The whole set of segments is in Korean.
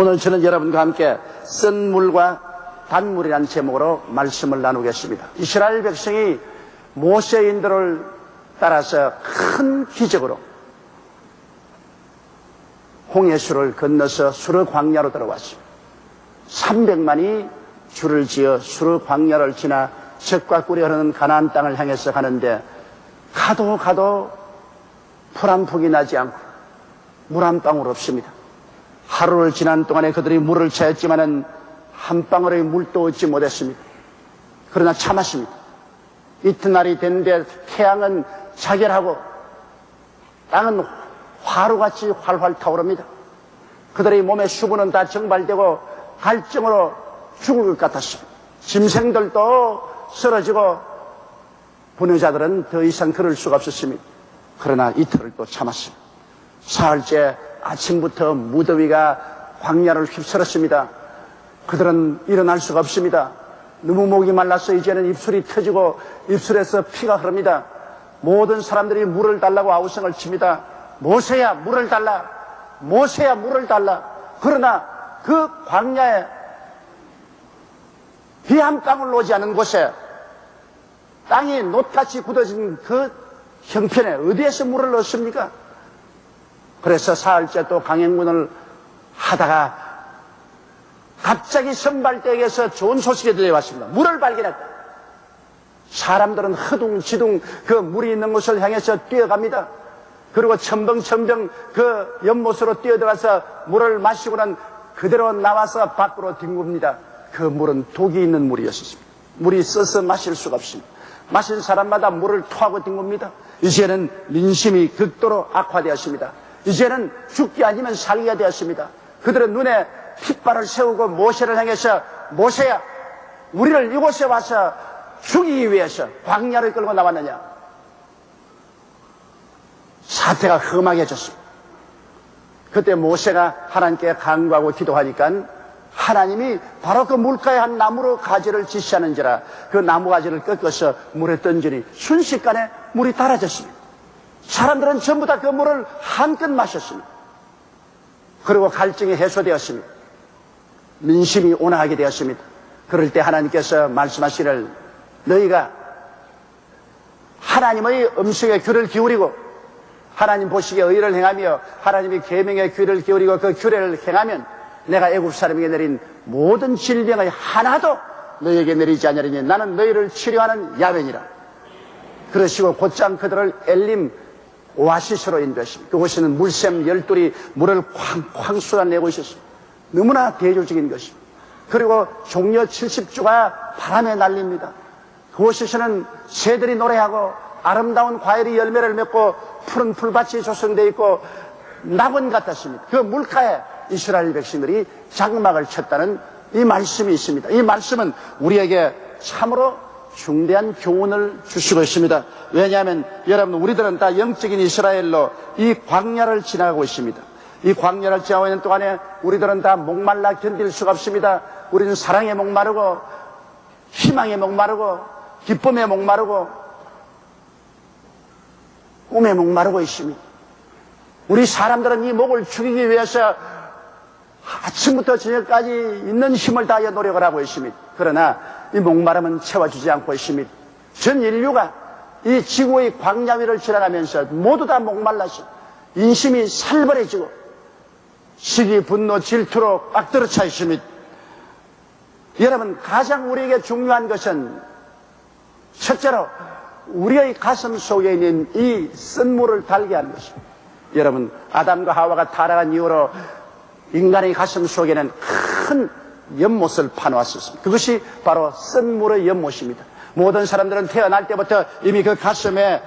오늘 저는 여러분과 함께 쓴 물과 단물이라는 제목으로 말씀을 나누겠습니다. 이스라엘 백성이 모세의 인도를 따라서 큰 기적으로 홍해수를 건너서 수르 광야로 들어왔습니다. 300만이 줄을 지어 수르 광야를 지나 젖과 꿀이 흐르는 가나안 땅을 향해서 가는데 가도 풀 한 폭이 나지 않고 물 한 방울 없습니다. 하루를 지난 동안에 그들이 물을 채웠지만은 한 방울의 물도 얻지 못했습니다. 그러나 참았습니다. 이튿날이 됐는데 태양은 자결하고 땅은 화로같이 활활 타오릅니다. 그들의 몸의 수분은 다 증발되고 갈증으로 죽을 것 같았습니다. 짐승들도 쓰러지고 분유자들은 더 이상 걸을 수가 없었습니다. 그러나 이틀을 또 참았습니다. 사흘째 아침부터 무더위가 광야를 휩쓸었습니다. 그들은 일어날 수가 없습니다. 너무 목이 말라서 이제는 입술이 터지고 입술에서 피가 흐릅니다. 모든 사람들이 물을 달라고 아우성을 칩니다. 모세야 물을 달라, 모세야 물을 달라. 그러나 그 광야에 비 한 방울 오지 않은 곳에 땅이 놋같이 굳어진 그 형편에 어디에서 물을 넣습니까? 그래서 사흘째 또 강행군을 하다가 갑자기 선발대에게서 좋은 소식이 들려왔습니다. 물을 발견했다. 사람들은 허둥지둥 그 물이 있는 곳을 향해서 뛰어갑니다. 그리고 첨벙첨벙 그 연못으로 뛰어들어가서 물을 마시고는 그대로 나와서 밖으로 뒹굽니다. 그 물은 독이 있는 물이었습니다. 물이 써서 마실 수가 없습니다. 마신 사람마다 물을 토하고 뒹굽니다. 이제는 민심이 극도로 악화되었습니다. 이제는 죽기 아니면 살기가 되었습니다. 그들은 눈에 핏발을 세우고 모세를 향해서 모세야 우리를 이곳에 와서 죽이기 위해서 광야를 끌고 나왔느냐. 사태가 험하게졌습니다. 그때 모세가 하나님께 간구하고 기도하니까 하나님이 바로 그 물가에 한 나무로 가지를 지시하는지라 그 나무 가지를 꺾어서 물에 던지니 순식간에 물이 달아졌습니다. 사람들은 전부 다 그 물을 한껏 마셨습니다. 그리고 갈증이 해소되었습니다. 민심이 온화하게 되었습니다. 그럴 때 하나님께서 말씀하시기를 너희가 하나님의 음성에 귀를 기울이고 하나님 보시기에 의를 행하며 하나님이 계명에 귀를 기울이고 그 규례를 행하면 내가 애굽 사람에게 내린 모든 질병의 하나도 너희에게 내리지 않으리니 나는 너희를 치료하는 야훼니라. 그러시고 곧장 그들을 엘림 오아시스로 인도했습니다. 그곳에는 물샘 12이 물을 쾅쾅 쏟아내고 있었습니다. 너무나 대조적인 것입니다. 그리고 종려 70주가 바람에 날립니다. 그곳에서는 새들이 노래하고 아름다운 과일이 열매를 맺고 푸른 풀밭이 조성되어 있고 낙원 같았습니다. 그 물가에 이스라엘 백성들이 장막을 쳤다는 이 말씀이 있습니다. 이 말씀은 우리에게 참으로 중대한 교훈을 주시고 있습니다. 왜냐하면 여러분 우리들은 다 영적인 이스라엘로 이 광야를 지나가고 있습니다. 이 광야를 지나고 있는 동안에 우리들은 다 목말라 견딜 수가 없습니다. 우리는 사랑에 목마르고 희망에 목마르고 기쁨에 목마르고 꿈에 목마르고 있습니다. 우리 사람들은 이 목을 죽이기 위해서 아침부터 저녁까지 있는 힘을 다하여 노력을 하고 있습니다. 그러나 이 목마름은 채워주지 않고 있습니다. 전 인류가 이 지구의 광야 위를 지나가면서 모두 다 목말라서 인심이 살벌해지고 시기, 분노, 질투로 꽉 들어차 있습니다. 여러분 가장 우리에게 중요한 것은 첫째로 우리의 가슴 속에 있는 이 쓴물을 달게 하는 것입니다. 여러분 아담과 하와가 타락한 이후로 인간의 가슴 속에는 큰 연못을 파놓았었습니다. 그것이 바로 쓴물의 연못입니다. 모든 사람들은 태어날 때부터 이미 그 가슴에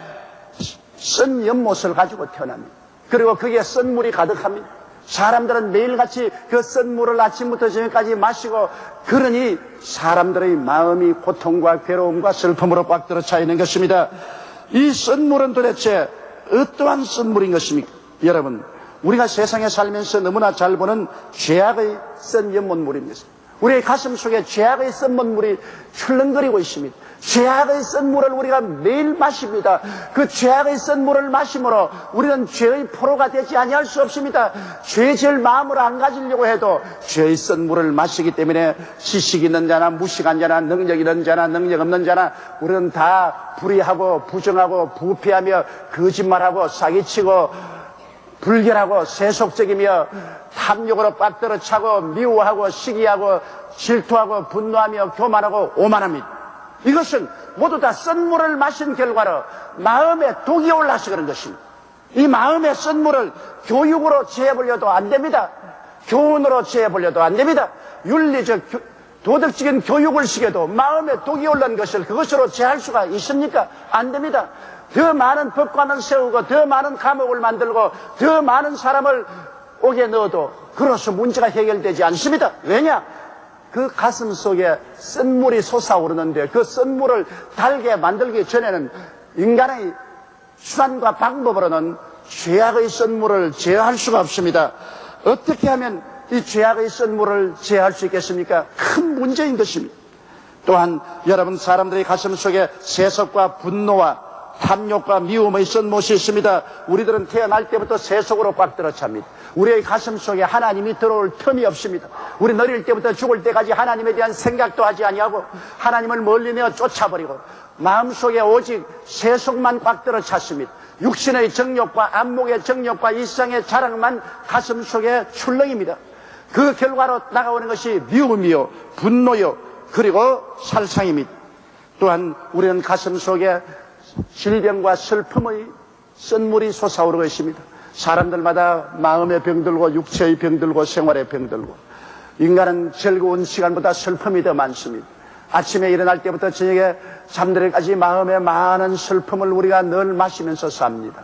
쓴 연못을 가지고 태어납니다. 그리고 거기에 쓴물이 가득합니다. 사람들은 매일같이 그 쓴물을 아침부터 저녁까지 마시고 그러니 사람들의 마음이 고통과 괴로움과 슬픔으로 꽉 들어차 있는 것입니다. 이 쓴물은 도대체 어떠한 쓴물인 것입니까? 여러분 우리가 세상에 살면서 너무나 잘 보는 죄악의 쓴 연못물입니다. 우리의 가슴 속에 죄악의 썬물이 출렁거리고 있습니다. 죄악의 썬물을 우리가 매일 마십니다. 그 죄악의 썬물을 마심으로 우리는 죄의 포로가 되지 아니할 수 없습니다. 죄질 마음을 안 가지려고 해도 죄의 썬물을 마시기 때문에 지식 있는 자나 무식한 자나 능력 있는 자나 능력 없는 자나 우리는 다 불의하고 부정하고 부패하며 거짓말하고 사기치고 불결하고 세속적이며 탐욕으로 빠뜨려 차고 미워하고 시기하고 질투하고 분노하며 교만하고 오만합니다. 이것은 모두 다 썬물을 마신 결과로 마음에 독이 올라서 그런 것입니다. 이 마음의 썬물을 교육으로 제해보려도 안 됩니다. 교훈으로 제해보려도 안 됩니다. 윤리적 도덕적인 교육을 시켜도 마음에 독이 올라온 것을 그것으로 제할 수가 있습니까? 안 됩니다. 더 많은 법관을 세우고 더 많은 감옥을 만들고 더 많은 사람을 옥에 넣어도 그로서 문제가 해결되지 않습니다. 왜냐? 그 가슴 속에 썬물이 솟아오르는데 그 썬물을 달게 만들기 전에는 인간의 수단과 방법으로는 죄악의 썬물을 제어할 수가 없습니다. 어떻게 하면 이 죄악의 썬물을 제어할 수 있겠습니까? 큰 문제인 것입니다. 또한 여러분 사람들의 가슴 속에 세속과 분노와 탐욕과 미움의 썬못이 있습니다. 우리들은 태어날 때부터 세속으로 꽉 들어찹니다. 우리의 가슴 속에 하나님이 들어올 틈이 없습니다. 우리 어릴 때부터 죽을 때까지 하나님에 대한 생각도 하지 아니하고 하나님을 멀리 내어 쫓아버리고 마음속에 오직 세속만 꽉 들어찼습니다. 육신의 정욕과 안목의 정욕과 일상의 자랑만 가슴 속에 출렁입니다. 그 결과로 나가오는 것이 미움이요 분노요 그리고 살상입니다. 또한 우리는 가슴 속에 질병과 슬픔의 썬물이 솟아오르고 있습니다. 사람들마다 마음의 병들고 육체의 병들고 생활의 병들고 인간은 즐거운 시간보다 슬픔이 더 많습니다. 아침에 일어날 때부터 저녁에 잠들기까지 마음에 많은 슬픔을 우리가 늘 마시면서 삽니다.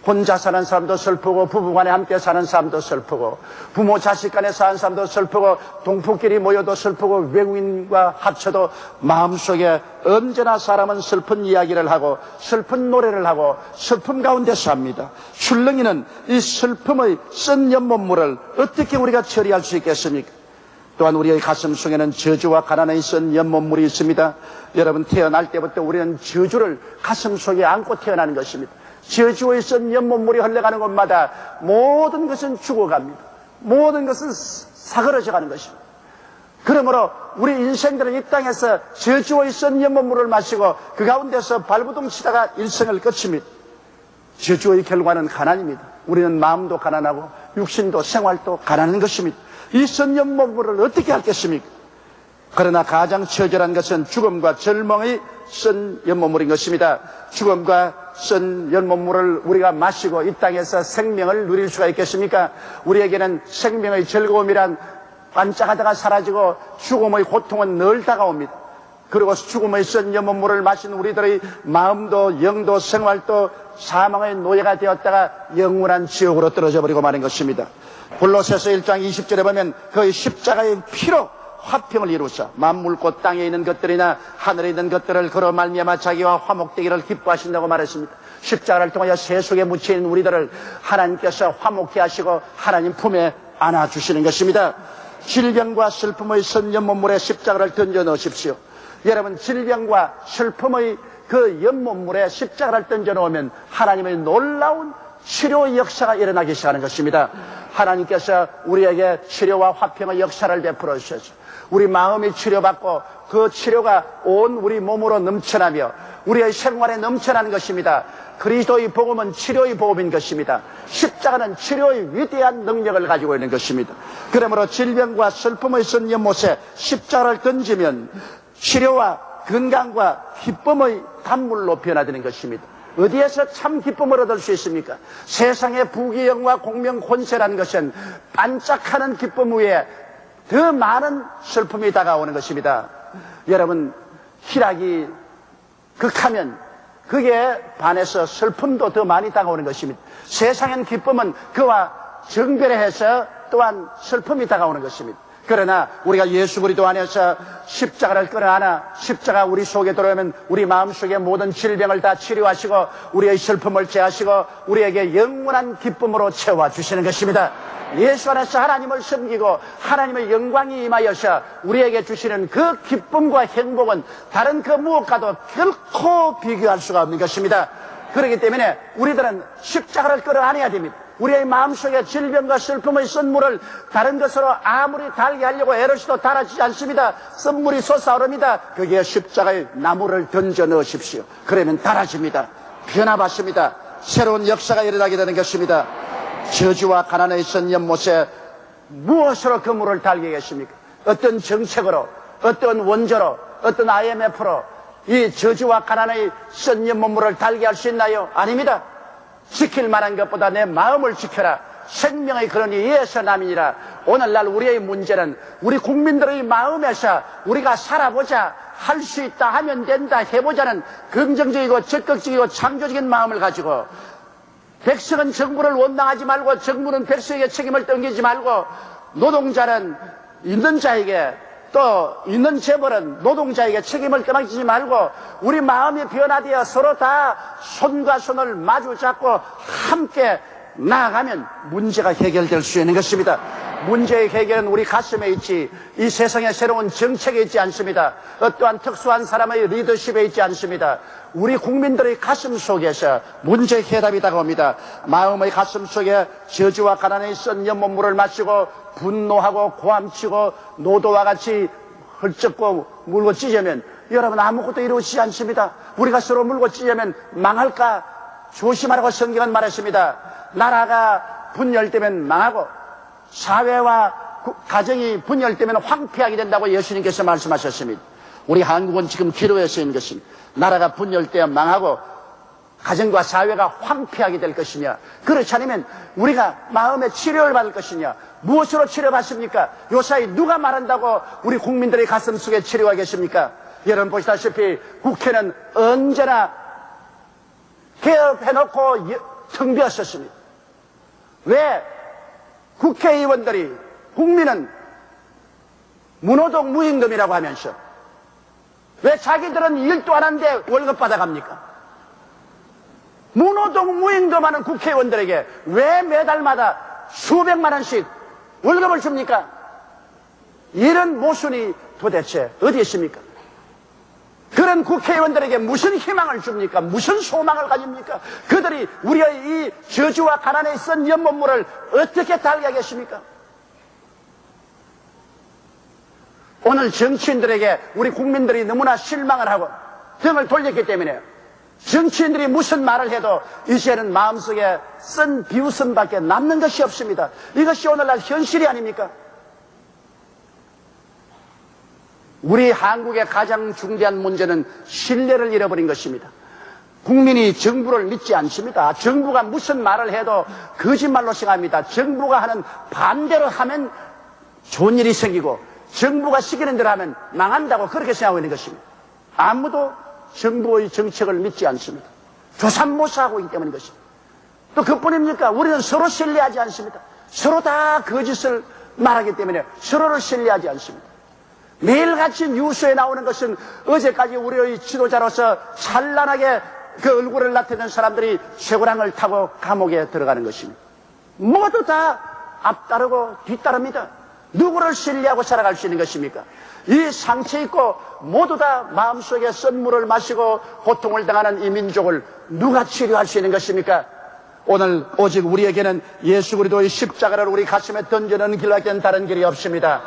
혼자 사는 사람도 슬프고 부부간에 함께 사는 사람도 슬프고 부모 자식 간에 사는 사람도 슬프고 동포끼리 모여도 슬프고 외국인과 합쳐도 마음속에 언제나 사람은 슬픈 이야기를 하고 슬픈 노래를 하고 슬픔 가운데 삽니다. 출렁이는 이 슬픔의 쓴 연못물을 어떻게 우리가 처리할 수 있겠습니까? 또한 우리의 가슴 속에는 저주와 가난의 쓴 연못물이 있습니다. 여러분 태어날 때부터 우리는 저주를 가슴 속에 안고 태어나는 것입니다. 저주에 쓴 연못물이 흘러가는 곳마다 모든 것은 죽어갑니다. 모든 것은 사그러져 가는 것입니다. 그러므로 우리 인생들은 이 땅에서 저주에 쓴 연못물을 마시고 그 가운데서 발부둥 치다가 일생을 끝입니다. 저주의 결과는 가난입니다. 우리는 마음도 가난하고 육신도 생활도 가난한 것입니다. 이 쓴 연못물을 어떻게 하겠습니까? 그러나 가장 처절한 것은 죽음과 절망의 쓴 연못물인 것입니다. 죽음과 쓴 연못물을 우리가 마시고 이 땅에서 생명을 누릴 수가 있겠습니까? 우리에게는 생명의 즐거움이란 반짝하다가 사라지고 죽음의 고통은 늘 다가옵니다. 그리고 죽음의 쓴 연못물을 마신 우리들의 마음도 영도 생활도 사망의 노예가 되었다가 영원한 지옥으로 떨어져 버리고 마는 것입니다. 골로새서 1장 20절에 보면 그 십자가의 피로 화평을 이루사 만물꽃 땅에 있는 것들이나 하늘에 있는 것들을 걸어 말미암아 자기와 화목되기를 기뻐하신다고 말했습니다. 십자가를 통하여 세속에 묻혀있는 우리들을 하나님께서 화목케 하시고 하나님 품에 안아주시는 것입니다. 질병과 슬픔의 쓴 연못물에 십자가를 던져 넣으십시오. 여러분 질병과 슬픔의 그 연못물에 십자가를 던져 놓으면 하나님의 놀라운 치료 역사가 일어나기 시작하는 것입니다. 하나님께서 우리에게 치료와 화평의 역사를 베풀어 주셔서 우리 마음이 치료받고 그 치료가 온 우리 몸으로 넘쳐나며 우리의 생활에 넘쳐나는 것입니다. 그리스도의 복음은 치료의 복음인 것입니다. 십자가는 치료의 위대한 능력을 가지고 있는 것입니다. 그러므로 질병과 슬픔의 쓴 연못에 십자가를 던지면 치료와 건강과 기쁨의 단물로 변화되는 것입니다. 어디에서 참 기쁨을 얻을 수 있습니까? 세상의 부귀영화 공명 권세라는 것은 반짝하는 기쁨 위에 더 많은 슬픔이 다가오는 것입니다. 여러분 희락이 극하면 그게 반해서 슬픔도 더 많이 다가오는 것입니다. 세상엔 기쁨은 그와 정별해서 또한 슬픔이 다가오는 것입니다. 그러나 우리가 예수 그리스도 안에서 십자가를 끌어안아 십자가 우리 속에 들어오면 우리 마음속의 모든 질병을 다 치료하시고 우리의 슬픔을 제하시고 우리에게 영원한 기쁨으로 채워주시는 것입니다. 예수 안에서 하나님을 섬기고 하나님의 영광이 임하여서 우리에게 주시는 그 기쁨과 행복은 다른 그 무엇과도 결코 비교할 수가 없는 것입니다. 그렇기 때문에 우리들은 십자가를 끌어안아야 됩니다. 우리의 마음속에 질병과 슬픔의 썬물을 다른 것으로 아무리 달게 하려고 애를 써도 달아지지 않습니다. 썬물이 솟아오릅니다. 거기에 십자가의 나무를 던져 넣으십시오. 그러면 달아집니다. 변화받습니다. 새로운 역사가 일어나게 되는 것입니다. 저주와 가난에 있던 연못에 무엇으로 그물을 달게 계십니까? 어떤 정책으로, 어떤 원조로, 어떤 IMF로 이 저주와 가난의 쓴 연못물을 달게 할 수 있나요? 아닙니다. 지킬 만한 것보다 내 마음을 지켜라. 생명의 근원이 이에서 남이니라. 오늘날 우리의 문제는 우리 국민들의 마음에서 우리가 살아보자, 할 수 있다, 하면 된다, 해보자는 긍정적이고 적극적이고 창조적인 마음을 가지고 백성은 정부를 원망하지 말고 정부는 백성에게 책임을 떠기지 말고 노동자는 있는 자에게 또 있는 재벌은 노동자에게 책임을 떠넘기지 말고 우리 마음이 변화되어 서로 다 손과 손을 마주 잡고 함께 나아가면 문제가 해결될 수 있는 것입니다. 문제의 해결은 우리 가슴에 있지 이 세상의 새로운 정책에 있지 않습니다. 어떠한 특수한 사람의 리더십에 있지 않습니다. 우리 국민들의 가슴 속에서 문제의 해답이 다가옵니다. 마음의 가슴 속에 저주와 가난에 쓴 연못물을 마시고 분노하고 고함치고 노도와 같이 헐쩍고 물고 찢으면 여러분 아무것도 이루어지지 않습니다. 우리가 서로 물고 찢으면 망할까 조심하라고 성경은 말했습니다. 나라가 분열되면 망하고 사회와 가정이 분열되면 황폐하게 된다고 예수님께서 말씀하셨습니다. 우리 한국은 지금 기로에 서 있는 것입니다. 나라가 분열되어 망하고 가정과 사회가 황폐하게 될 것이냐, 그렇지 않으면 우리가 마음의 치료를 받을 것이냐. 무엇으로 치료받습니까? 요사이 누가 말한다고 우리 국민들의 가슴 속에 치료가 계십니까? 여러분 보시다시피 국회는 언제나 개업해놓고 텅 비었었습니다. 왜 국회의원들이 국민은 무노동 무임금이라고 하면서 왜 자기들은 일도 안 하는데 월급 받아갑니까? 무노동 무임금하는 국회의원들에게 왜 매달마다 수백만 원씩 월급을 줍니까? 이런 모순이 도대체 어디 있습니까? 그런 국회의원들에게 무슨 희망을 줍니까? 무슨 소망을 가집니까? 그들이 우리의 이 저주와 가난에 쓴 연못물을 어떻게 달게 하겠습니까? 오늘 정치인들에게 우리 국민들이 너무나 실망을 하고 등을 돌렸기 때문에 정치인들이 무슨 말을 해도 이제는 마음속에 쓴 비웃음밖에 남는 것이 없습니다. 이것이 오늘날 현실이 아닙니까? 우리 한국의 가장 중대한 문제는 신뢰를 잃어버린 것입니다. 국민이 정부를 믿지 않습니다. 정부가 무슨 말을 해도 거짓말로 생각합니다. 정부가 하는 반대로 하면 좋은 일이 생기고 정부가 시키는 대로 하면 망한다고 그렇게 생각하고 있는 것입니다. 아무도 정부의 정책을 믿지 않습니다. 조삼모사하고 있기 때문인 것입니다. 또 그뿐입니까? 우리는 서로 신뢰하지 않습니다. 서로 다 거짓을 말하기 때문에 서로를 신뢰하지 않습니다. 매일같이 뉴스에 나오는 것은 어제까지 우리의 지도자로서 찬란하게 그 얼굴을 나타내는 사람들이 쇠고랑을 타고 감옥에 들어가는 것입니다. 모두 다 앞따르고 뒤따릅니다. 누구를 신뢰하고 살아갈 수 있는 것입니까? 이 상처 있고 모두 다 마음속에 썬물을 마시고 고통을 당하는 이 민족을 누가 치료할 수 있는 것입니까? 오늘 오직 우리에게는 예수 그리스도의 십자가를 우리 가슴에 던져놓는 길밖에 다른 길이 없습니다.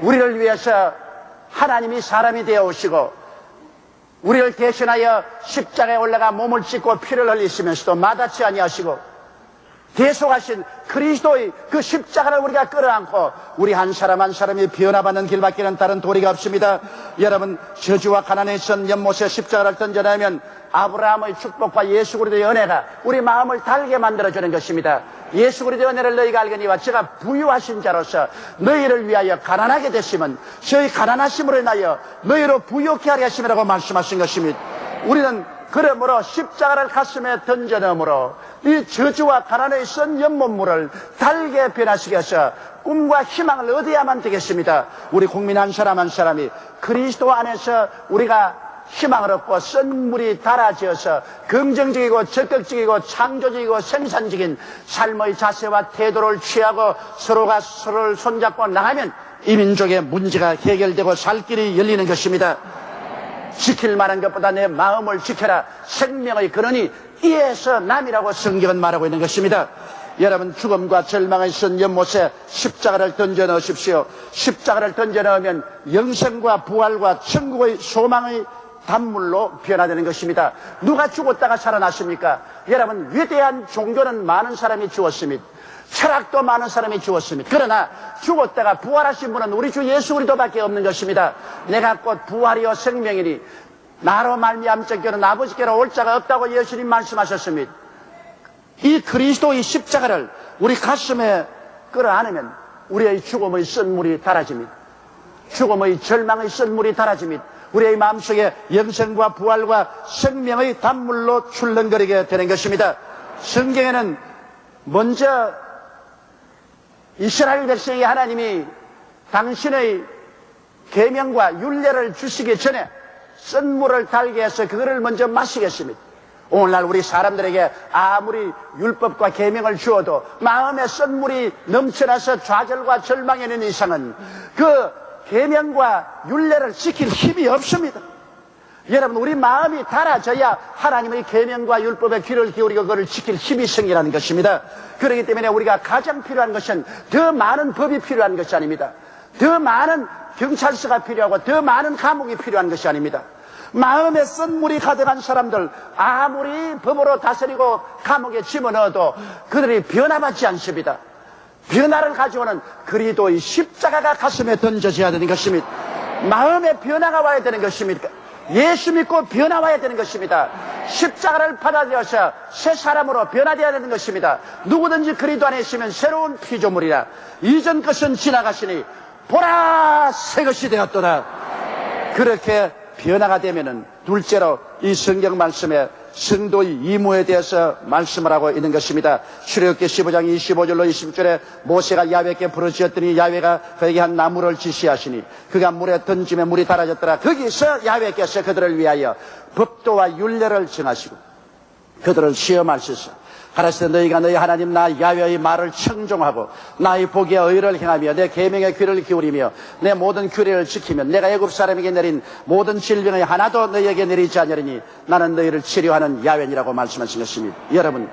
우리를 위해서 하나님이 사람이 되어 오시고 우리를 대신하여 십자가에 올라가 몸을 찢고 피를 흘리시면서도 마다치 아니하시고 대속하신 그리스도의 그 십자가를 우리가 끌어안고 우리 한 사람 한 사람이 변화받는 길밖에는 다른 도리가 없습니다. 여러분, 저주와 가난에 있던 연못에 십자가를 던져내면 아브라함의 축복과 예수 그리스도의 은혜가 우리 마음을 달게 만들어주는 것입니다. 예수 그리스도의 은혜를 너희가 알거니와 제가 부유하신 자로서 너희를 위하여 가난하게 됐으면 저희 가난하심으로 인하여 너희로 부유케 하려 하심이라고 말씀하신 것입니다. 우리는 그러므로 십자가를 가슴에 던져 넣으므로 이 저주와 가난에 쓴 연못물을 달게 변화시켜 서 꿈과 희망을 얻어야만 되겠습니다. 우리 국민 한 사람 한 사람이 그리스도 안에서 우리가 희망을 얻고 썬물이 달아지어서 긍정적이고 적극적이고 창조적이고 생산적인 삶의 자세와 태도를 취하고 서로가 서로를 손잡고 나가면 이 민족의 문제가 해결되고 살 길이 열리는 것입니다. 지킬 만한 것보다 내 마음을 지켜라. 생명의 근원이 이에서 남이라고 성경은 말하고 있는 것입니다. 여러분, 죽음과 절망의 쓴 연못에 십자가를 던져 넣으십시오. 십자가를 던져 넣으면 영생과 부활과 천국의 소망의 단물로 변화되는 것입니다. 누가 죽었다가 살아났습니까? 여러분, 위대한 종교는 많은 사람이 죽었습니다. 철학도 많은 사람이 죽었습니다. 그러나 죽었다가 부활하신 분은 우리 주 예수 그리스도밖에 없는 것입니다. 내가 곧 부활이요 생명이니 나로 말미암자께는 아버지께로 올 자가 없다고 예수님 말씀하셨습니다. 이 그리스도의 십자가를 우리 가슴에 끌어안으면 우리의 죽음의 썬물이 달아집니다. 죽음의 절망의 썬물이 달아집니다. 우리의 마음속에 영생과 부활과 생명의 단물로 출렁거리게 되는 것입니다. 성경에는 먼저 이스라엘 백성이 하나님이 당신의 계명과 율례를 주시기 전에 썬물을 달게 해서 그거를 먼저 마시겠습니다. 오늘날 우리 사람들에게 아무리 율법과 계명을 주어도 마음에 썬물이 넘쳐나서 좌절과 절망에 있는 이상은 그 계명과 율례를 지킬 힘이 없습니다. 여러분, 우리 마음이 달아져야 하나님의 계명과 율법에 귀를 기울이고 그걸 지킬 힘이 생기라는 것입니다. 그렇기 때문에 우리가 가장 필요한 것은 더 많은 법이 필요한 것이 아닙니다. 더 많은 경찰서가 필요하고 더 많은 감옥이 필요한 것이 아닙니다. 마음에 썬물이 가득한 사람들, 아무리 법으로 다스리고 감옥에 집어넣어도 그들이 변화받지 않습니다. 변화를 가져오는 그리스도의 십자가가 가슴에 던져져야 되는 것입니다. 마음에 변화가 와야 되는 것입니다. 예수 믿고 변화 와야 되는 것입니다. 십자가를 받아들여서 새 사람으로 변화되어야 되는 것입니다. 누구든지 그리스도 안에 있으면 새로운 피조물이라. 이전 것은 지나가시니 보라 새 것이 되었도다. 그렇게 변화가 되면은 둘째로 이 성경 말씀에 성도의 임무에 대해서 말씀을 하고 있는 것입니다. 출애굽기 15장 25절로 20절에 모세가 야훼께 부르짖었더니 야훼가 그에게 한 나무를 지시하시니 그가 물에 던지면 물이 달아졌더라. 거기서 야훼께서 그들을 위하여 법도와 율례를 정하시고 그들을 시험하시소. 가라사대 너희가 너희 하나님 나 야훼의 말을 청종하고 나의 보기에 의를 행하며 내 계명에 귀를 기울이며 내 모든 규례를 지키면 내가 애굽 사람에게 내린 모든 질병의 하나도 너희에게 내리지 않으리니 나는 너희를 치료하는 야훼니라고 말씀하신 것입니다. 여러분,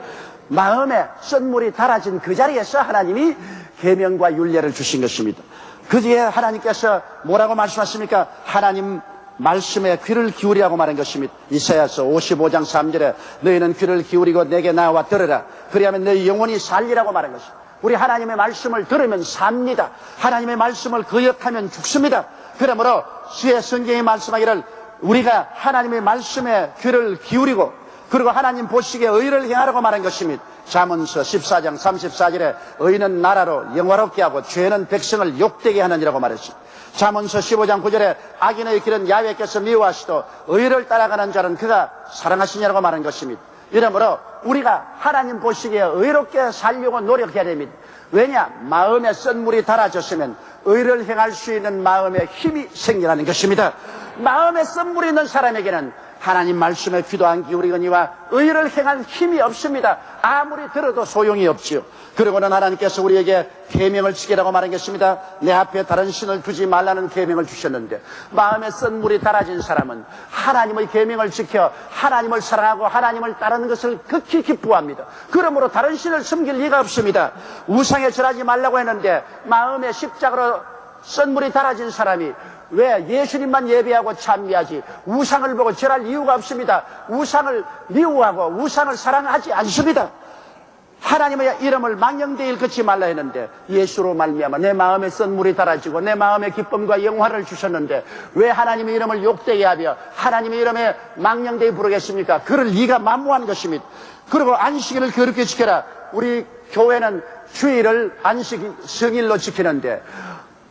마음에 썬물이 달아진 그 자리에서 하나님이 계명과 율례를 주신 것입니다. 그 뒤에 하나님께서 뭐라고 말씀하십니까? 하나님 말씀에 귀를 기울이라고 말한 것입니다. 이사야서 55장 3절에 너희는 귀를 기울이고 내게 나와 들으라. 그리하면 너희 영혼이 살리라고 말한 것입니다. 우리 하나님의 말씀을 들으면 삽니다. 하나님의 말씀을 거역하면 죽습니다. 그러므로 주의 성경이 말씀하기를 우리가 하나님의 말씀에 귀를 기울이고 그리고 하나님 보시기에 의를 행하라고 말한 것입니다. 잠언서 14장 34절에 의는 나라로 영화롭게 하고 죄는 백성을 욕되게 하느니라고 말했습니다. 잠언서 15장 9절에 악인의 길은 야훼께서 미워하시도 의를 따라가는 자는 그가 사랑하시냐라고 말한 것입니다. 이러므로 우리가 하나님 보시기에 의롭게 살려고 노력해야 됩니다. 왜냐? 마음에 썬물이 달아졌으면 의를 행할 수 있는 마음에 힘이 생기라는 것입니다. 마음에 썬물이 있는 사람에게는 하나님 말씀에 귀도 안 기울이거니와 의를 행할 힘이 없습니다. 아무리 들어도 소용이 없지요. 그리고는 하나님께서 우리에게 계명을 지키라고 말한 것입니다. 내 앞에 다른 신을 두지 말라는 계명을 주셨는데 마음에 썬물이 달아진 사람은 하나님의 계명을 지켜 하나님을 사랑하고 하나님을 따르는 것을 극히 기뻐합니다. 그러므로 다른 신을 섬길 리가 없습니다. 우상에 절하지 말라고 했는데 마음에 십자가로 썬물이 달아진 사람이 왜 예수님만 예배하고 찬미하지 우상을 보고 절할 이유가 없습니다. 우상을 미워하고 우상을 사랑하지 않습니다. 하나님의 이름을 망령되이 일컫지 말라 했는데 예수로 말미암아 내 마음에 썬물이 달아지고 내 마음에 기쁨과 영화를 주셨는데 왜 하나님의 이름을 욕되게 하며 하나님의 이름에 망령되이 부르겠습니까? 그를 네가 만무한 것입니다. 그리고 안식일을 그렇게 지켜라. 우리 교회는 주일을 안식 성일로 지키는데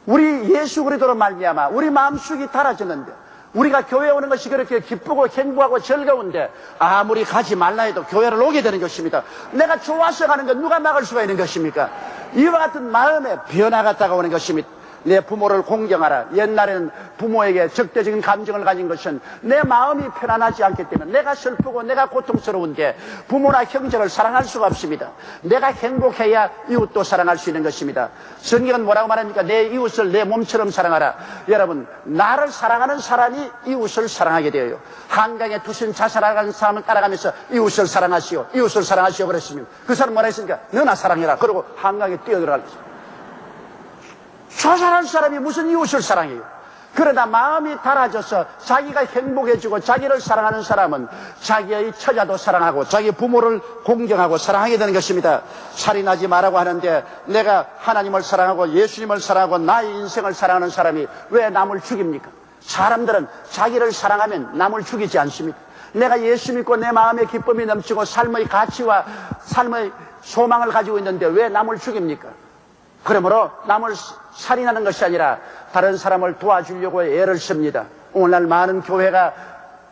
우리 예수 그리스도로 말미암아 우리 마음속이 달아졌는데 우리가 교회 오는 것이 그렇게 기쁘고 행복하고 즐거운데 아무리 가지 말라 해도 교회를 오게 되는 것입니다. 내가 좋아서 가는 건 누가 막을 수가 있는 것입니까? 이와 같은 마음의 변화가 다가오는 것입니다. 내 부모를 공경하라. 옛날에는 부모에게 적대적인 감정을 가진 것은 내 마음이 편안하지 않기 때문에, 내가 슬프고 내가 고통스러운데 부모나 형제를 사랑할 수가 없습니다. 내가 행복해야 이웃도 사랑할 수 있는 것입니다. 성경은 뭐라고 말합니까? 내 이웃을 내 몸처럼 사랑하라. 여러분, 나를 사랑하는 사람이 이웃을 사랑하게 되어요. 한강에 두신 자살하는 사람을 따라가면서 이웃을 사랑하시오, 이웃을 사랑하시오 그랬습니다. 그 사람 뭐라 했습니까? 너나 사랑해라. 그러고 한강에 뛰어들어가겠습니다. 자살한 사람이 무슨 이웃을 사랑해요? 그러나 마음이 달아져서 자기가 행복해지고 자기를 사랑하는 사람은 자기의 처자도 사랑하고 자기 부모를 공경하고 사랑하게 되는 것입니다. 살인하지 말라고 하는데 내가 하나님을 사랑하고 예수님을 사랑하고 나의 인생을 사랑하는 사람이 왜 남을 죽입니까? 사람들은 자기를 사랑하면 남을 죽이지 않습니다. 내가 예수 믿고 내 마음에 기쁨이 넘치고 삶의 가치와 삶의 소망을 가지고 있는데 왜 남을 죽입니까? 그러므로 남을 살인하는 것이 아니라 다른 사람을 도와주려고 애를 씁니다. 오늘날 많은 교회가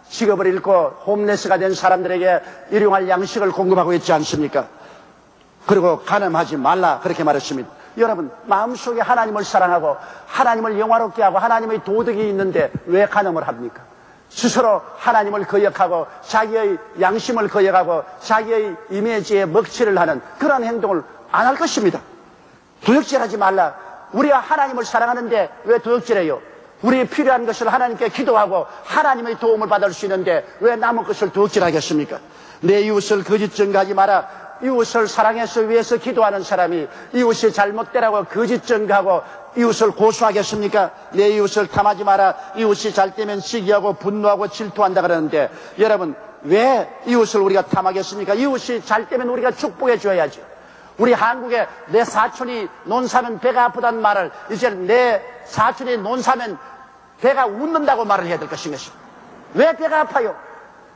직업을 잃고 홈레스가 된 사람들에게 일용할 양식을 공급하고 있지 않습니까? 그리고 간음하지 말라 그렇게 말했습니다. 여러분, 마음속에 하나님을 사랑하고 하나님을 영화롭게 하고 하나님의 도덕이 있는데 왜 간음을 합니까? 스스로 하나님을 거역하고 자기의 양심을 거역하고 자기의 이미지에 먹칠을 하는 그런 행동을 안 할 것입니다. 도둑질하지 말라. 우리가 하나님을 사랑하는데 왜 도둑질해요? 우리의 필요한 것을 하나님께 기도하고 하나님의 도움을 받을 수 있는데 왜 남의 것을 도둑질하겠습니까? 내 이웃을 거짓 증거하지 마라. 이웃을 사랑해서 위해서 기도하는 사람이 이웃이 잘못되라고 거짓 증거하고 이웃을 고소하겠습니까? 내 이웃을 탐하지 마라. 이웃이 잘되면 시기하고 분노하고 질투한다 그러는데 여러분, 왜 이웃을 우리가 탐하겠습니까? 이웃이 잘되면 우리가 축복해 줘야죠. 우리 한국에 내 사촌이 논 사면 배가 아프다는 말을 이제 내 사촌이 논 사면 배가 웃는다고 말을 해야 될 것인 것입니다. 왜 배가 아파요?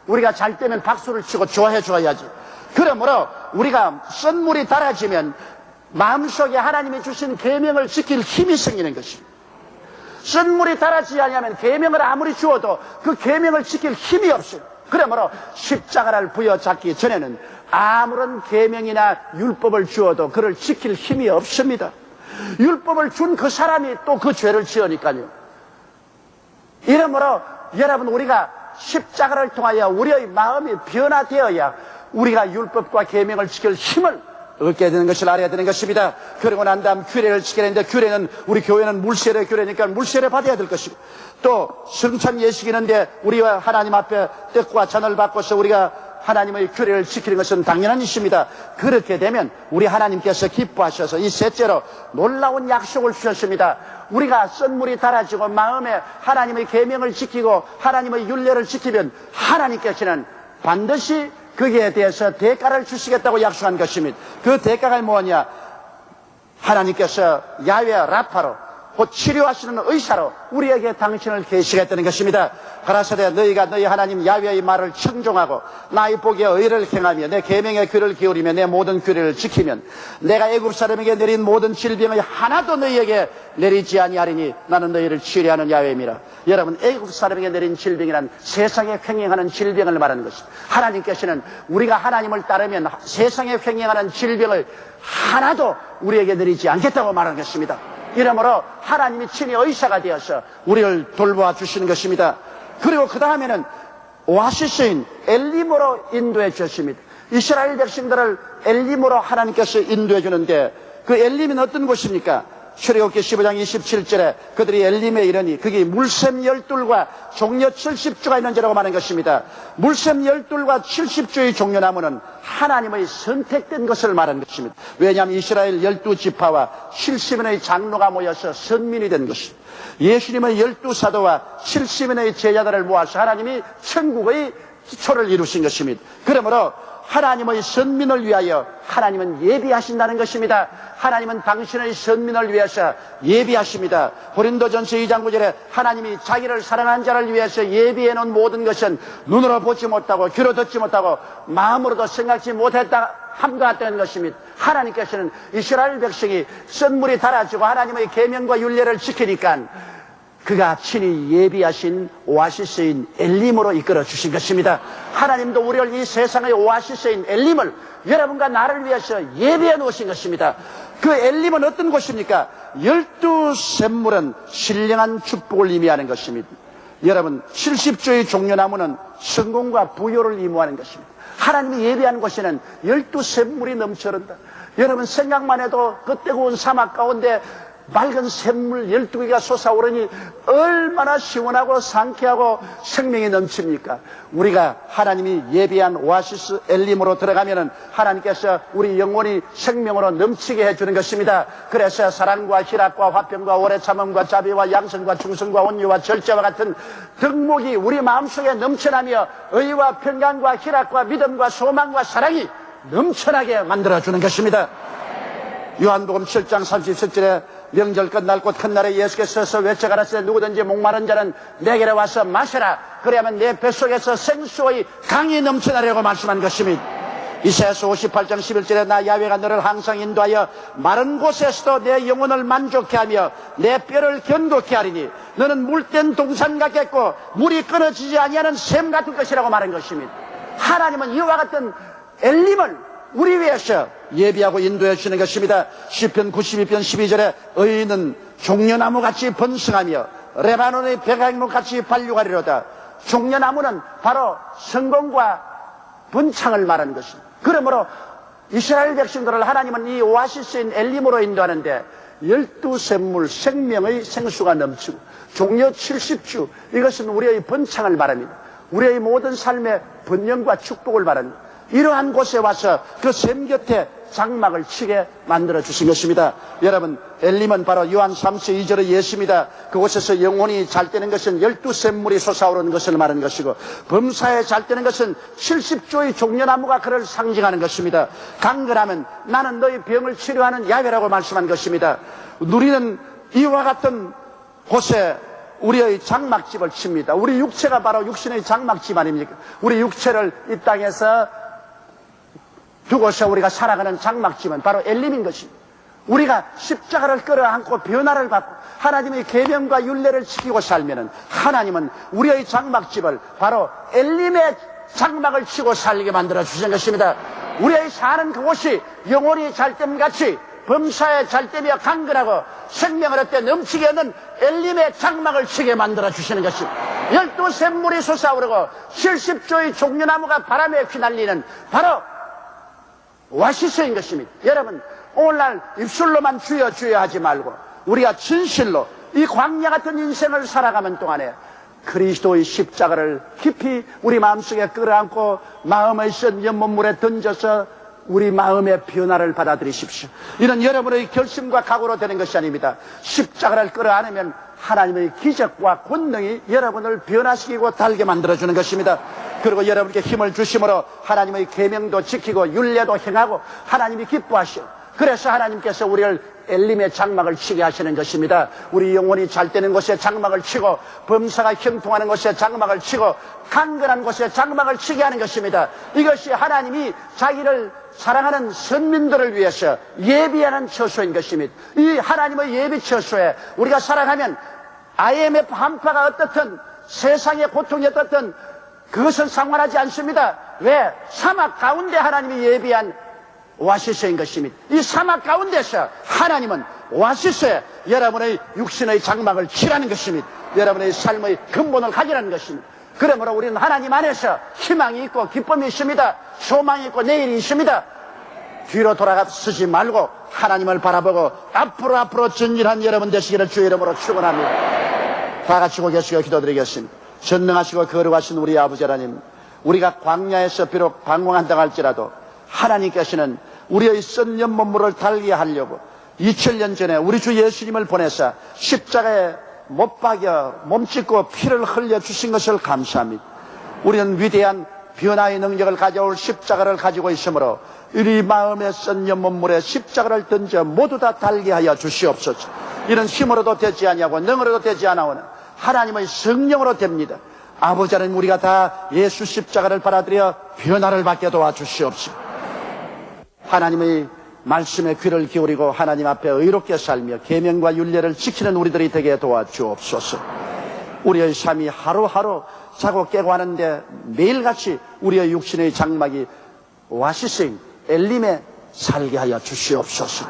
우리가 잘 때면 박수를 치고 좋아해 줘야지. 그러므로 우리가 선물이 달아지면 마음속에 하나님이 주신 계명을 지킬 힘이 생기는 것입니다. 선물이 달아지지 않으면 계명을 아무리 주어도 그 계명을 지킬 힘이 없어요. 그러므로 십자가를 부여잡기 전에는 아무런 계명이나 율법을 주어도 그를 지킬 힘이 없습니다. 율법을 준 그 사람이 또 그 죄를 지으니까요. 이러므로 여러분, 우리가 십자가를 통하여 우리의 마음이 변화되어야 우리가 율법과 계명을 지킬 힘을 얻게 되는 것을 알아야 되는 것입니다. 그러고 난 다음 규례를 지켜야 되는데, 규례는 우리 교회는 물세례 교례니까 물세례 받아야 될 것이고, 또 성찬 예식이는데 우리와 하나님 앞에 떡과 잔을 받고서 우리가 하나님의 규례를 지키는 것은 당연한 일입니다. 그렇게 되면 우리 하나님께서 기뻐하셔서 이 셋째로 놀라운 약속을 주셨습니다. 우리가 선물이 달아지고 마음에 하나님의 계명을 지키고 하나님의 율례를 지키면 하나님께서는 반드시 거기에 대해서 대가를 주시겠다고 약속한 것입니다. 그 대가가 뭐냐? 하나님께서 야훼 라파로, 곧 치료하시는 의사로 우리에게 당신을 계시겠다는 것입니다. 가라사대 너희가 너희 하나님 야훼의 말을 청종하고 나의 보기에 의를 행하며 내 계명의 귀를 기울이며 내 모든 규례를 지키면 내가 애굽 사람에게 내린 모든 질병의 하나도 너희에게 내리지 아니하리니 나는 너희를 치료하는 야훼임이라. 여러분, 애굽 사람에게 내린 질병이란 세상에 횡행하는 질병을 말하는 것입니다. 하나님께서는 우리가 하나님을 따르면 세상에 횡행하는 질병을 하나도 우리에게 내리지 않겠다고 말하는 것입니다. 이러므로 하나님이 친히 의사가 되어서 우리를 돌보아 주시는 것입니다. 그리고 그 다음에는 오아시스인 엘림으로 인도해 주셨습니다. 이스라엘 백성들을 엘림으로 하나님께서 인도해 주는데, 그 엘림은 어떤 곳입니까? 출애굽기 15장 27절에 그들이 엘림에 이르니 그게 물샘 12과 종려 70주가 있는지라고 말하는 것입니다. 물샘 12과 70주의 종려나무는 하나님의 선택된 것을 말하는 것입니다. 왜냐하면 이스라엘 12지파와 70인의 장로가 모여서 선민이 된 것입니다. 예수님의 12사도와 70인의 제자들을 모아서 하나님이 천국의 기초를 이루신 것입니다. 그러므로 하나님의 선민을 위하여 하나님은 예비하신다는 것입니다. 하나님은 당신의 선민을 위해서 예비하십니다. 고린도전서 2장 9절에 하나님이 자기를 사랑하는 자를 위해서 예비해 놓은 모든 것은 눈으로 보지 못하고 귀로 듣지 못하고 마음으로도 생각지 못했다 함과 같다는 것입니다. 하나님께서는 이스라엘 백성이 선물이 달아지고 하나님의 계명과 율례를 지키니까 그가 친히 예비하신 오아시스인 엘림으로 이끌어 주신 것입니다. 하나님도 우리를 이 세상의 오아시스인 엘림을 여러분과 나를 위해서 예비해 놓으신 것입니다. 그 엘림은 어떤 곳입니까? 12샘물은 신령한 축복을 의미하는 것입니다. 여러분, 70조의 종려나무는 성공과 부요를 의미하는 것입니다. 하나님이 예비한 곳에는 12샘물이 넘쳐 흐른다. 여러분, 생각만 해도 그 뜨거운 사막 가운데 맑은 샘물 12개가 솟아오르니 얼마나 시원하고 상쾌하고 생명이 넘칩니까? 우리가 하나님이 예비한 오아시스 엘림으로 들어가면은 하나님께서 우리 영혼이 생명으로 넘치게 해주는 것입니다. 그래서 사랑과 희락과 화평과 오래 참음과 자비와 양성과 충성과 온유와 절제와 같은 덕목이 우리 마음속에 넘쳐나며 의와 평강과 희락과 믿음과 소망과 사랑이 넘쳐나게 만들어주는 것입니다. 요한복음 7장 37절에 명절 끝날 곧 큰 날에 예수께서 서서 외쳐가라사대 누구든지 목마른 자는 내게로 와서 마셔라. 그래야만 내 뱃속에서 생수의 강이 넘쳐나려고 말씀한 것입니다. 이사야서 58장 11절에 나 야훼가 너를 항상 인도하여 마른 곳에서도 내 영혼을 만족케 하며 내 뼈를 견고케 하리니 너는 물된 동산 같겠고 물이 끊어지지 아니하는 샘 같을 것이라고 말한 것입니다. 하나님은 이와 같은 엘림을 우리 위해서 예비하고 인도해 주시는 것입니다. 시편 92편 12절에 의인은 종려나무같이 번성하며 레바논의 백향목같이 발육하리로다. 종려나무는 바로 성공과 번창을 말하는 것입니다. 그러므로 이스라엘 백성들을 하나님은 이 오아시스인 엘림으로 인도하는데 12샘물 생명의 생수가 넘치고 종려 70주, 이것은 우리의 번창을 말합니다. 우리의 모든 삶의 번영과 축복을 말합니다. 이러한 곳에 와서 그 샘 곁에 장막을 치게 만들어 주신 것입니다. 여러분, 엘림은 바로 요한 3서 2절의 예수입니다. 그곳에서 영혼이 잘 되는 것은 12샘물이 솟아오르는 것을 말하는 것이고, 범사에 잘 되는 것은 70조의 종려나무가 그를 상징하는 것입니다. 강건하면 나는 너희 병을 치료하는 야훼라고 말씀한 것입니다. 우리는 이와 같은 곳에 우리의 장막집을 칩니다. 우리 육체가 바로 육신의 장막집 아닙니까? 우리 육체를 이 땅에서 두고서 우리가 살아가는 장막집은 바로 엘림인 것입니다. 우리가 십자가를 끌어안고 변화를 받고 하나님의 계명과 율례를 지키고 살면은 하나님은 우리의 장막집을 바로 엘림의 장막을 치고 살게 만들어 주신 것입니다. 우리의 사는 그곳이 영혼이 잘됨같이 범사에 잘되며 강건하고 생명을 얻되 넘치게 하는 엘림의 장막을 치게 만들어 주시는 것입니다. 12샘물이 솟아오르고 70조의 종려나무가 바람에 휘날리는 바로 오아시스인 것입니다. 여러분, 오늘날 입술로만 주여 주여 하지 말고 우리가 진실로 이 광야 같은 인생을 살아가는 동안에 그리스도의 십자가를 깊이 우리 마음속에 끌어안고 마음의 쓴 연못물에 던져서 우리 마음의 변화를 받아들이십시오. 이는 여러분의 결심과 각오로 되는 것이 아닙니다. 십자가를 끌어안으면 하나님의 기적과 권능이 여러분을 변화시키고 달게 만들어주는 것입니다. 그리고 여러분께 힘을 주심으로 하나님의 계명도 지키고 율례도 행하고 하나님이 기뻐하시오. 그래서 하나님께서 우리를 엘림의 장막을 치게 하시는 것입니다. 우리 영혼이 잘 되는 곳에 장막을 치고 범사가 형통하는 곳에 장막을 치고 강건한 곳에 장막을 치게 하는 것입니다. 이것이 하나님이 자기를 사랑하는 선민들을 위해서 예비하는 처소인 것입니다. 이 하나님의 예비 처소에 우리가 살아가면 IMF 한파가 어떻든 세상의 고통이 어떻든 그것은 상관하지 않습니다. 왜? 사막 가운데 하나님이 예비한 오아시스인 것입니다. 이 사막 가운데서 하나님은 오아시스에 여러분의 육신의 장막을 치라는 것입니다. 여러분의 삶의 근본을 가지라는 것입니다. 그러므로 우리는 하나님 안에서 희망이 있고 기쁨이 있습니다. 소망이 있고 내일이 있습니다. 뒤로 돌아서지 말고 하나님을 바라보고 앞으로 전진한 여러분 되시기를 주의 이름으로 축원합니다. 다 같이 고개 숙여 기도드리겠습니다. 전능하시고 거룩하신 우리 아버지 하나님, 우리가 광야에서 비록 방황한다 할지라도 하나님께서는 우리의 쓴 연못물을 달게 하려고 2000년 전에 우리 주 예수님을 보내사 십자가에 못 박여 몸짓고 피를 흘려 주신 것을 감사합니다. 우리는 위대한 변화의 능력을 가져올 십자가를 가지고 있으므로 우리 마음에 쓴 연못물에 십자가를 던져 모두 다 달게 하여 주시옵소서. 이는 힘으로도 되지 아니하고 능으로도 되지 않아오는 하나님의 성령으로 됩니다. 아버지 하나님, 우리가 다 예수 십자가를 받아들여 변화를 받게 도와주시옵소서. 하나님의 말씀에 귀를 기울이고 하나님 앞에 의롭게 살며 계명과 율례를 지키는 우리들이 되게 도와주옵소서. 우리의 삶이 하루하루 자고 깨고 하는데 매일같이 우리의 육신의 장막이 오아시스인 엘림에 살게 하여 주시옵소서.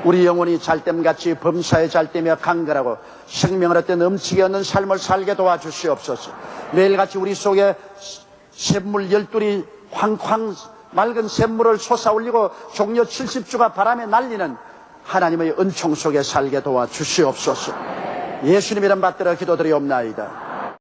우리 영혼이 잘됨같이 범사에 잘되며 강건하고 생명을 얻되 넘치게 얻는 삶을 살게 도와주시옵소서. 매일같이 우리 속에 샘물 열둘이 쾅쾅 맑은 샘물을 솟아올리고 종려 70주가 바람에 날리는 하나님의 은총 속에 살게 도와주시옵소서. 예수님 이름 받들어 기도드리옵나이다.